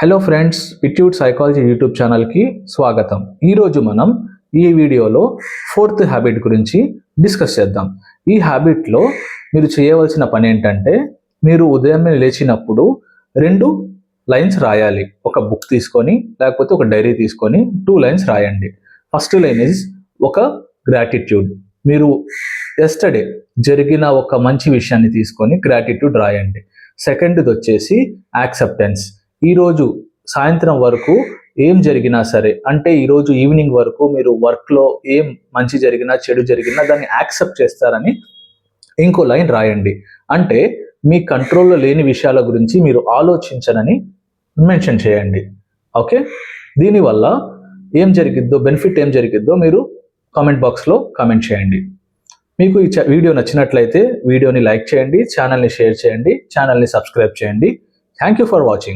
Hello friends, ఇట్యూడ్ psychology YouTube ఛానల్కి స్వాగతం. ఈరోజు మనం ఈ వీడియోలో 4th హ్యాబిట్ గురించి డిస్కస్ చేద్దాం. ఈ హ్యాబిట్లో మీరు చేయవలసిన పని ఏంటంటే, మీరు ఉదయమే లేచినప్పుడు 2 లైన్స్ రాయాలి. ఒక బుక్ తీసుకొని లేకపోతే ఒక డైరీ తీసుకొని 2 లైన్స్ రాయండి. ఫస్ట్ లైన్ ఇస్ ఒక గ్రాటిట్యూడ్. మీరు ఎస్టర్డే జరిగిన ఒక మంచి విషయాన్ని తీసుకొని గ్రాటిట్యూడ్ రాయండి. సెకండ్ది వచ్చేసి యాక్సెప్టెన్స్. ఈరోజు సాయంత్రం వరకు ఏం జరిగినా సరే, అంటే ఈరోజు ఈవినింగ్ వరకు మీరు వర్క్లో ఏం మంచి జరిగినా చెడు జరిగినా దాన్ని యాక్సెప్ట్ చేస్తారని ఇంకో లైన్ రాయండి. అంటే మీ కంట్రోల్లో లేని విషయాల గురించి మీరు ఆలోచించనని మెన్షన్ చేయండి. ఓకే, దీనివల్ల ఏం జరిగిద్దో, బెనిఫిట్ ఏం జరిగిద్దో మీరు కామెంట్ బాక్స్లో కామెంట్ చేయండి. మీకు ఈ వీడియో నచ్చినట్లయితే వీడియోని లైక్ చేయండి, ఛానల్ని షేర్ చేయండి, ఛానల్ని సబ్స్క్రైబ్ చేయండి. Thank you for watching.